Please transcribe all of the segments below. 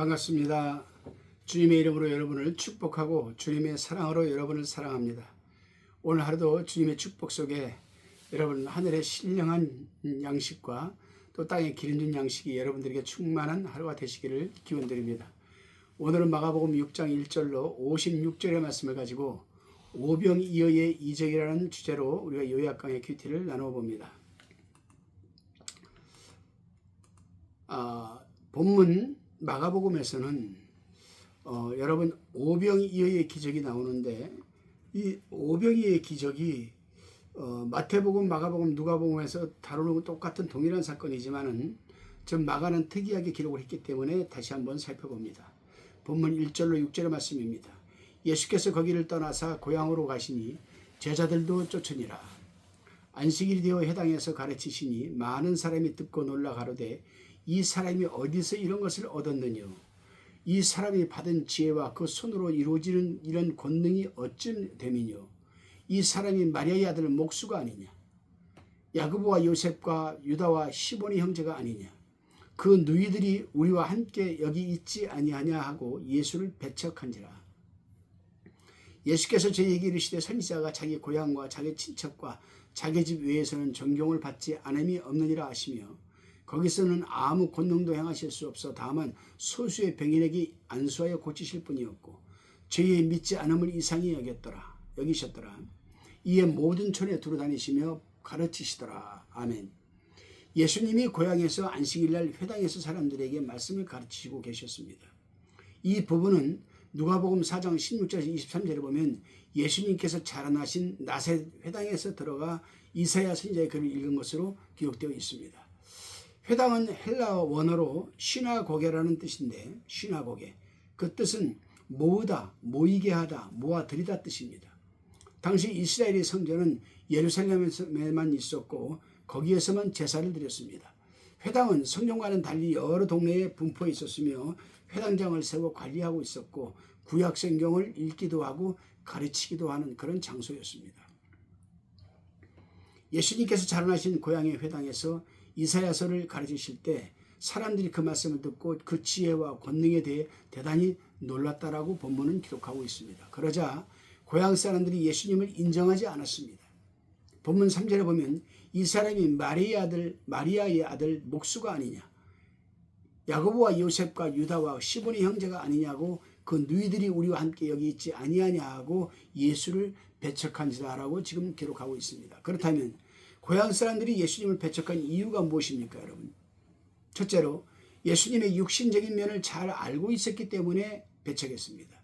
반갑습니다. 주님의 이름으로 여러분을 축복하고 주님의 사랑으로 여러분을 사랑합니다. 오늘 하루도 주님의 축복 속에 여러분 하늘의 신령한 양식과 또 땅에 기름진 양식이 여러분들에게 충만한 하루가 되시기를 기원드립니다. 오늘은 마가복음 6장 1절로 56절의 말씀을 가지고 오병이어의 이적이라는 주제로 우리가 요약강의 큐티를 나누어 봅니다. 본문 마가복음에서는 여러분 오병이어의 기적이 나오는데 이 오병이어의 기적이 마태복음, 마가복음, 누가복음에서 다루는 건 똑같은 동일한 사건이지만은 전 마가는 특이하게 기록을 했기 때문에 다시 한번 살펴봅니다. 본문 1절로 6절의 말씀입니다. 예수께서 거기를 떠나사 고향으로 가시니 제자들도 쫓으니라. 안식일이 되어 회당에서 가르치시니 많은 사람이 듣고 놀라 가로되 이 사람이 어디서 이런 것을 얻었느냐? 이 사람이 받은 지혜와 그 손으로 이루어지는 이런 권능이 어쩜 됨이냐? 이 사람이 마리아의 아들 목수가 아니냐? 야고보와 요셉과 유다와 시몬의 형제가 아니냐? 그 누이들이 우리와 함께 여기 있지 아니하냐 하고 예수를 배척한지라. 예수께서 저희에게 이르시되 선지자가 자기 고향과 자기 친척과 자기 집 외에서는 존경을 받지 않음이 없느니라 하시며 거기서는 아무 권능도 행하실 수 없어 다만 소수의 병인에게 안수하여 고치실 뿐이었고 저희의 믿지 않음을 이상히 여기셨더라. 이에 모든 촌에 두루다니시며 가르치시더라. 아멘. 예수님이 고향에서 안식일날 회당에서 사람들에게 말씀을 가르치시고 계셨습니다. 이 부분은 누가복음 4장 16절에서 23절에 보면 예수님께서 자라나신 나사렛 회당에서 들어가 이사야 선지자의 글을 읽은 것으로 기록되어 있습니다. 회당은 헬라 원어로 시나고게라는 뜻인데 시나고게 그 뜻은 모으다, 모이게 하다, 모아들이다 뜻입니다. 당시 이스라엘의 성전은 예루살렘에만 있었고 거기에서만 제사를 드렸습니다. 회당은 성전과는 달리 여러 동네에 분포해 있었으며 회당장을 세워 관리하고 있었고 구약 성경을 읽기도 하고 가르치기도 하는 그런 장소였습니다. 예수님께서 자라나신 고향의 회당에서 이사야서를 가르치실 때 사람들이 그 말씀을 듣고 그 지혜와 권능에 대해 대단히 놀랐다라고 본문은 기록하고 있습니다. 그러자 고향 사람들이 예수님을 인정하지 않았습니다. 본문 3절에 보면 이 사람이 마리아의 아들 목수가 아니냐, 야고보와 요셉과 유다와 시몬의 형제가 아니냐고 그 누이들이 우리와 함께 여기 있지 아니하냐 하고 예수를 배척한지라라고 지금 기록하고 있습니다. 그렇다면 고향 사람들이 예수님을 배척한 이유가 무엇입니까, 여러분? 첫째로 예수님의 육신적인 면을 잘 알고 있었기 때문에 배척했습니다.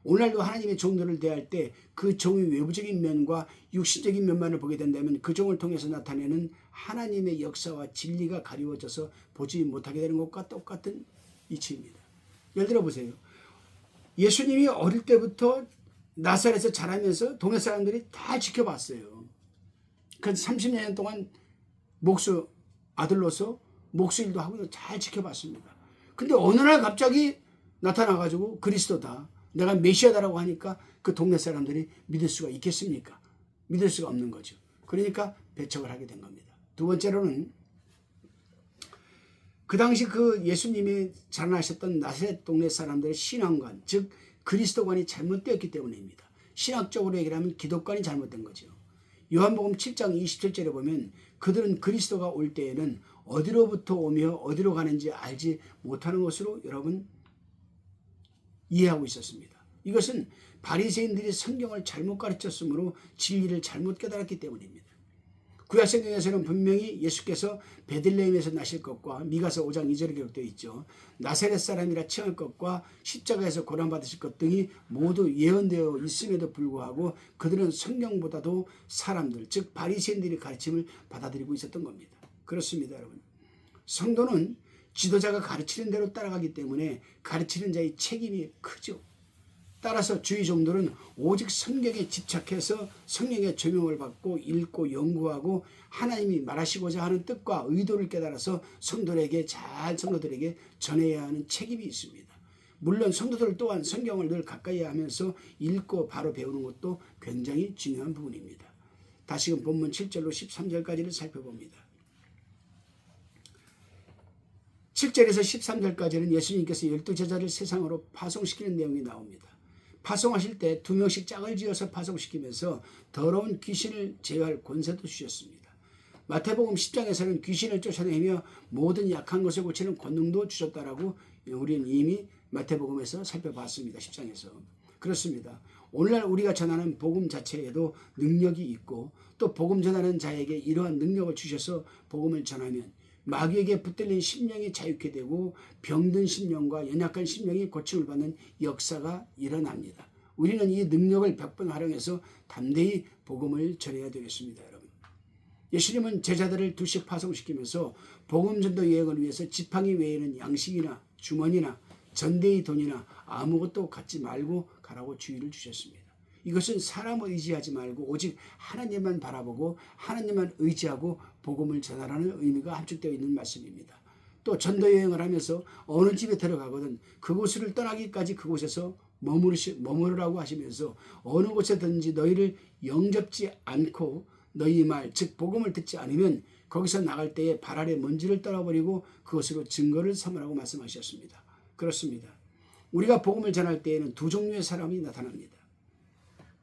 오늘도 하나님의 종들을 대할 때 그 종의 외부적인 면과 육신적인 면만을 보게 된다면 그 종을 통해서 나타내는 하나님의 역사와 진리가 가리워져서 보지 못하게 되는 것과 똑같은 이치입니다. 예를 들어 보세요. 예수님이 어릴 때부터 나사렛에서 자라면서 동네 사람들이 다 지켜봤어요. 그래서 30년 동안 목수 아들로서 목수 일도 하고 잘 지켜봤습니다. 근데 어느 날 갑자기 나타나가지고 그리스도다, 내가 메시아다라고 하니까 그 동네 사람들이 믿을 수가 있겠습니까? 믿을 수가 없는 거죠. 그러니까 배척을 하게 된 겁니다. 두 번째로는 그 당시 그 예수님이 자라나셨던 나사렛 동네 사람들의 신앙관, 즉 그리스도관이 잘못되었기 때문입니다. 신학적으로 얘기하면 기독관이 잘못된 거죠. 요한복음 7장 27절에 보면 그들은 그리스도가 올 때에는 어디로부터 오며 어디로 가는지 알지 못하는 것으로 여러분 이해하고 있었습니다. 이것은 바리새인들이 성경을 잘못 가르쳤으므로 진리를 잘못 깨달았기 때문입니다. 구약성경에서는 분명히 예수께서 베들레헴에서 나실 것과 미가서 5장 2절에 기록되어 있죠. 나사렛 사람이라 칭할 것과 십자가에서 고난받으실 것 등이 모두 예언되어 있음에도 불구하고 그들은 성경보다도 사람들, 즉 바리새인들의 가르침을 받아들이고 있었던 겁니다. 그렇습니다, 여러분. 성도는 지도자가 가르치는 대로 따라가기 때문에 가르치는 자의 책임이 크죠. 따라서 주의 종들은 오직 성경에 집착해서 성령의 조명을 받고 읽고 연구하고 하나님이 말하시고자 하는 뜻과 의도를 깨달아서 성도들에게 전해야 하는 책임이 있습니다. 물론 성도들 또한 성경을 늘 가까이 하면서 읽고 바로 배우는 것도 굉장히 중요한 부분입니다. 다시금 본문 7절로 13절까지를 살펴봅니다. 7절에서 13절까지는 예수님께서 12제자를 세상으로 파송시키는 내용이 나옵니다. 파송하실 때 2명씩 짝을 지어서 파송시키면서 더러운 귀신을 제어할 권세도 주셨습니다. 마태복음 10장에서는 귀신을 쫓아내며 모든 약한 것을 고치는 권능도 주셨다라고 우리는 이미 마태복음에서 살펴봤습니다. 10장에서. 그렇습니다. 오늘날 우리가 전하는 복음 자체에도 능력이 있고 또 복음 전하는 자에게 이러한 능력을 주셔서 복음을 전하면 마귀에게 붙들린 심령이 자유케 되고 병든 심령과 연약한 심령이 고침을 받는 역사가 일어납니다. 우리는 이 능력을 100번 활용해서 담대히 복음을 전해야 되겠습니다. 여러분. 예수님은 제자들을 둘씩 파송시키면서 복음 전도 여행을 위해서 지팡이 외에는 양식이나 주머니나 전대의 돈이나 아무것도 갖지 말고 가라고 주의를 주셨습니다. 이것은 사람을 의지하지 말고 오직 하나님만 바라보고 하나님만 의지하고 복음을 전하라는 의미가 함축되어 있는 말씀입니다. 또 전도 여행을 하면서 어느 집에 들어가거든 그곳을 떠나기까지 그곳에서 머무르라고 하시면서 어느 곳에든지 너희를 영접지 않고 너희 말 즉 복음을 듣지 않으면 거기서 나갈 때에 발 아래 먼지를 떨어버리고 그것으로 증거를 삼으라고 말씀하셨습니다. 그렇습니다. 우리가 복음을 전할 때에는 두 종류의 사람이 나타납니다.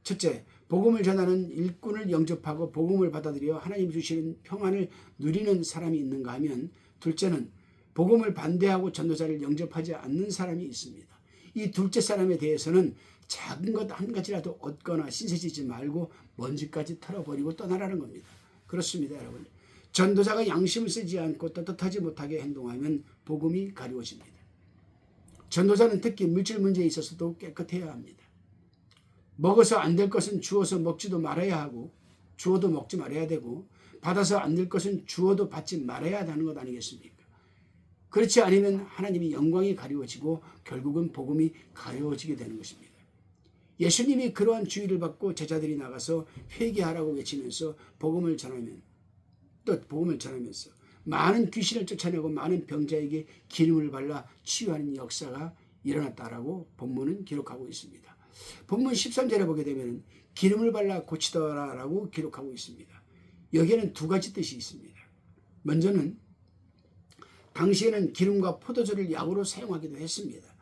첫째, 복음을 전하는 일꾼을 영접하고 복음을 받아들여 하나님 주시는 평안을 누리는 사람이 있는가 하면 둘째는 복음을 반대하고 전도자를 영접하지 않는 사람이 있습니다. 이 둘째 사람에 대해서는 작은 것 한 가지라도 얻거나 신세지지 말고 먼지까지 털어버리고 떠나라는 겁니다. 그렇습니다, 여러분. 전도자가 양심을 쓰지 않고 떳떳하지 못하게 행동하면 복음이 가리워집니다. 전도자는 특히 물질 문제에 있어서도 깨끗해야 합니다. 먹어서 안 될 것은 주어서 먹지도 말아야 하고 주어도 먹지 말아야 되고 받아서 안 될 것은 주어도 받지 말아야 하는 것 아니겠습니까? 그렇지 않으면 하나님이 영광이 가리워지고 결국은 복음이 가려워지게 되는 것입니다. 예수님이 그러한 주의를 받고 제자들이 나가서 회개하라고 외치면서 복음을 전하면서 많은 귀신을 쫓아내고 많은 병자에게 기름을 발라 치유하는 역사가 일어났다라고 본문은 기록하고 있습니다. 본문 13절에 보게 되면 기름을 발라 고치더라라고 기록하고 있습니다. 여기에는 두 가지 뜻이 있습니다. 먼저는 당시에는 기름과 포도주를 약으로 사용하기도 했습니다.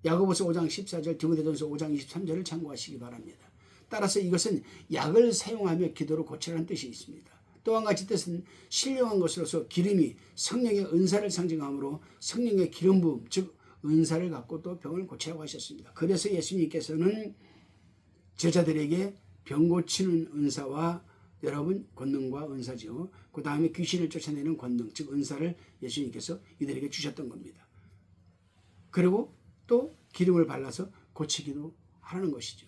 야고보서 5장 14절, 디모데전서 5장 23절을 참고하시기 바랍니다. 따라서 이것은 약을 사용하며 기도로 고치라는 뜻이 있습니다. 또 한 가지 뜻은 신령한 것으로서 기름이 성령의 은사를 상징하므로 성령의 기름 부음, 즉 은사를 갖고 또 병을 고치라고 하셨습니다. 그래서 예수님께서는 제자들에게 병 고치는 은사와 여러분 권능과 은사죠. 그 다음에 귀신을 쫓아내는 권능, 즉 은사를 예수님께서 이들에게 주셨던 겁니다. 그리고 또 기름을 발라서 고치기도 하라는 것이죠.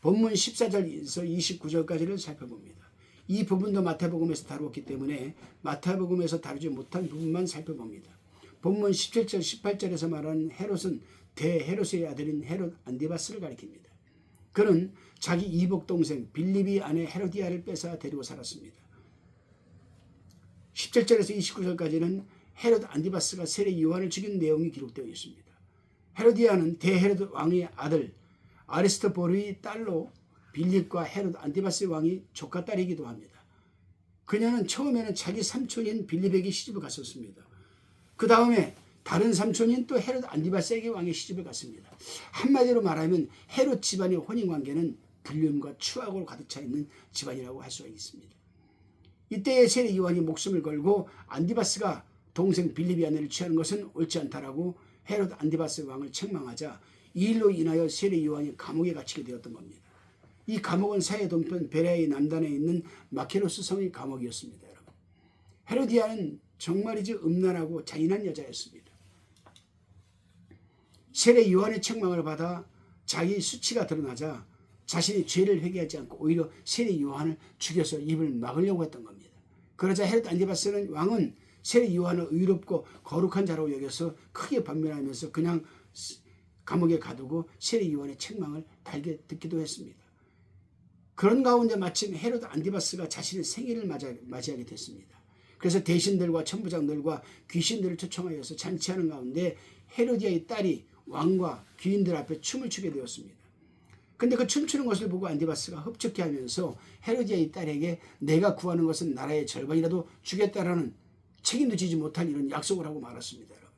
본문 14절에서 29절까지를 살펴봅니다. 이 부분도 마태복음에서 다루었기 때문에 마태복음에서 다루지 못한 부분만 살펴봅니다. 본문 17절 18절에서 말하는 헤롯은 대헤롯의 아들인 헤롯 안디바스를 가리킵니다. 그는 자기 이복 동생 빌립이 아내 헤로디아를 뺏어 데리고 살았습니다. 17절에서 29절까지는 헤롯 안디바스가 세례 요한을 죽인 내용이 기록되어 있습니다. 헤로디아는 대헤롯 왕의 아들 아리스토보르의 딸로 빌립과 헤롯 안디바스 왕이 조카딸이기도 합니다. 그녀는 처음에는 자기 삼촌인 빌립에게 시집을 갔었습니다. 그 다음에 다른 삼촌인 또 헤롯 안디바스에게 왕의 시집을 갔습니다. 한마디로 말하면 헤롯 집안의 혼인관계는 불륜과 추악으로 가득 차 있는 집안이라고 할 수가 있습니다. 이때에 세례 요한이 목숨을 걸고 안디바스가 동생 빌립의 아내를 취하는 것은 옳지 않다라고 헤롯 안디바스 왕을 책망하자 이 일로 인하여 세례 요한이 감옥에 갇히게 되었던 겁니다. 이 감옥은 사해 동편 베레아의 남단에 있는 마케로스 성의 감옥이었습니다. 여러분. 헤로디아는 정말이지 음란하고 잔인한 여자였습니다. 세례 요한의 책망을 받아 자기 수치가 드러나자 자신이 죄를 회개하지 않고 오히려 세례 요한을 죽여서 입을 막으려고 했던 겁니다. 그러자 헤롯 안디바스는 왕은 세례 요한을 의롭고 거룩한 자로 여겨서 크게 반면하면서 그냥 감옥에 가두고 세례 요한의 책망을 달게 듣기도 했습니다. 그런 가운데 마침 헤롯 안디바스가 자신의 생일을 맞이하게 됐습니다. 그래서 대신들과 천부장들과 귀신들을 초청하여서 잔치하는 가운데 헤로디아의 딸이 왕과 귀인들 앞에 춤을 추게 되었습니다. 근데 그 춤추는 것을 보고 안디바스가 흡족해 하면서 헤로디아의 딸에게 내가 구하는 것은 나라의 절반이라도 주겠다라는 책임도 지지 못한 이런 약속을 하고 말았습니다. 여러분.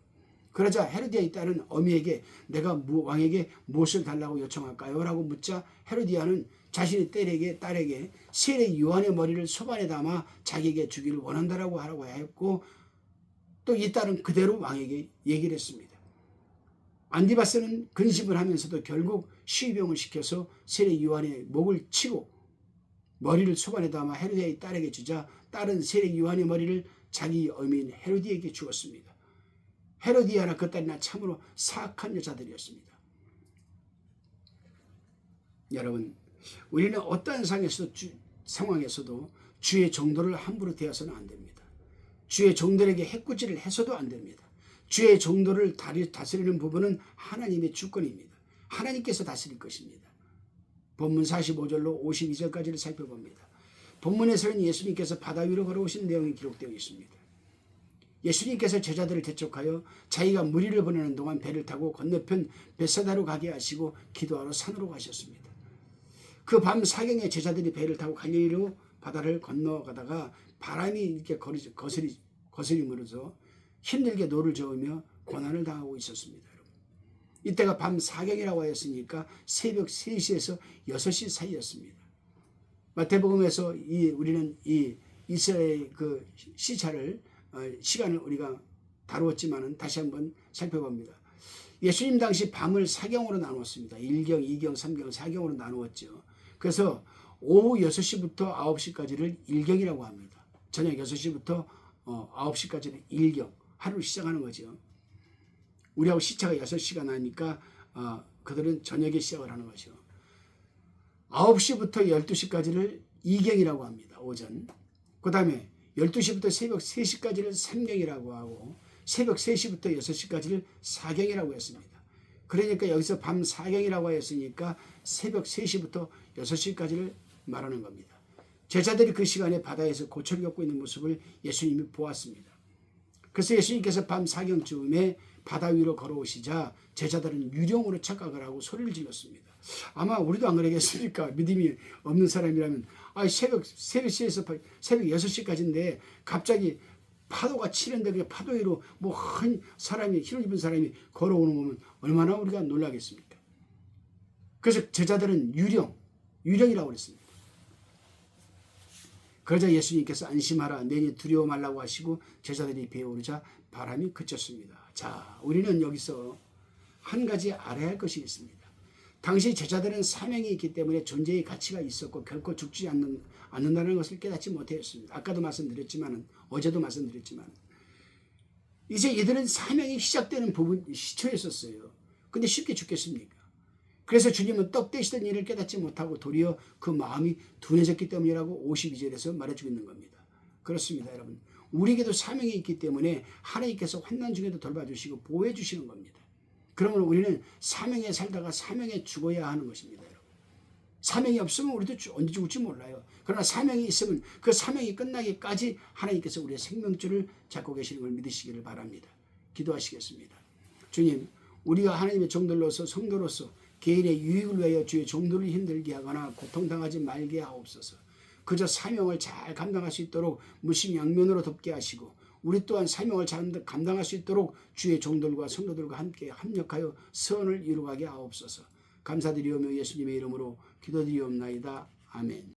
그러자 헤로디아의 딸은 어미에게 내가 왕에게 무엇을 달라고 요청할까요? 라고 묻자 헤로디아는 자신의 딸에게 세례 요한의 머리를 소반에 담아 자기에게 주기를 원한다라고 하라고 했고, 또 이 딸은 그대로 왕에게 얘기를 했습니다. 안디바스는 근심을 하면서도 결국 시병을 시켜서 세례 요한의 목을 치고 머리를 소반에 담아 헤로디아의 딸에게 주자 딸은 세례 요한의 머리를 자기 어미인 헤로디에게 주었습니다. 헤로디아나 그 딸이나 참으로 사악한 여자들이었습니다. 여러분, 우리는 어떠한 상황에서도 주의 종도를 함부로 대해서는 안 됩니다. 주의 종들에게 해코지를 해서도 안 됩니다. 주의 종도를 다스리는 부분은 하나님의 주권입니다. 하나님께서 다스릴 것입니다. 본문 45절로 52절까지를 살펴봅니다. 본문에서는 예수님께서 바다 위로 걸어오신 내용이 기록되어 있습니다. 예수님께서 제자들을 대촉하여 자기가 무리를 보내는 동안 배를 타고 건너편 벳사다로 가게 하시고 기도하러 산으로 가셨습니다. 그 밤 사경에 제자들이 배를 타고 갈릴리로 바다를 건너가다가 바람이 이렇게 거스리면서 힘들게 노를 저으며 고난을 당하고 있었습니다. 이때가 밤 사경이라고 하였으니까 새벽 3시에서 6시 사이였습니다. 마태복음에서 우리는 이 이스라엘 그 시간을 우리가 다루었지만은 다시 한번 살펴봅니다. 예수님 당시 밤을 4경으로 나누었습니다. 1경, 2경, 3경, 4경으로 나누었죠. 그래서 오후 6시부터 9시까지를 1경이라고 합니다. 저녁 6시부터 9시까지는 1경, 하루를 시작하는 거죠. 우리하고 시차가 6시가 나니까 그들은 저녁에 시작을 하는 거죠. 9시부터 12시까지를 2경이라고 합니다. 오전. 그 다음에 12시부터 새벽 3시까지를 3경이라고 하고 새벽 3시부터 6시까지를 4경이라고 했습니다. 그러니까 여기서 밤 4경이라고 했으니까 새벽 3시부터 6시까지를 말하는 겁니다. 제자들이 그 시간에 바다에서 고초를 겪고 있는 모습을 예수님이 보았습니다. 그래서 예수님께서 밤 4경쯤에 바다 위로 걸어오시자 제자들은 유령으로 착각을 하고 소리를 질렀습니다. 아마 우리도 안 그러겠습니까? 믿음이 없는 사람이라면 새벽 3시에서 새벽 6시까지인데 갑자기 파도가 치는데 그 파도 위로 한 사람이 흰옷 입은 사람이 걸어오는 거면 얼마나 우리가 놀라겠습니까? 그래서 제자들은 유령이라고 그랬습니다. 그러자 예수님께서 안심하라 내니 두려워 말라고 하시고 제자들이 배에 오르자 바람이 그쳤습니다. 자, 우리는 여기서 한 가지 알아야 할 것이 있습니다. 당시 제자들은 사명이 있기 때문에 존재의 가치가 있었고 결코 죽지 않는다는 것을 깨닫지 못했습니다. 아까도 말씀드렸지만 어제도 말씀드렸지만 이제 이들은 사명이 시작되는 시초였었어요. 근데 쉽게 죽겠습니까? 그래서 주님은 떡 떼시던 일을 깨닫지 못하고 도리어 그 마음이 둔해졌기 때문이라고 52절에서 말해주고 있는 겁니다. 그렇습니다, 여러분. 우리에게도 사명이 있기 때문에 하나님께서 환난 중에도 돌봐주시고 보호해 주시는 겁니다. 그러면 우리는 사명에 살다가 사명에 죽어야 하는 것입니다, 여러분. 사명이 없으면 우리도 언제 죽을지 몰라요. 그러나 사명이 있으면 그 사명이 끝나기까지 하나님께서 우리의 생명줄을 잡고 계시는 걸 믿으시기를 바랍니다. 기도하시겠습니다. 주님, 우리가 하나님의 종들로서 성도로서 개인의 유익을 위하여 주의 종들을 힘들게 하거나 고통당하지 말게 하옵소서. 그저 사명을 잘 감당할 수 있도록 무심양면으로 돕게 하시고 우리 또한 사명을 잘 감당할 수 있도록 주의 종들과 성도들과 함께 합력하여 선을 이루가게 하옵소서. 감사드리오며 예수님의 이름으로 기도드리옵나이다. 아멘.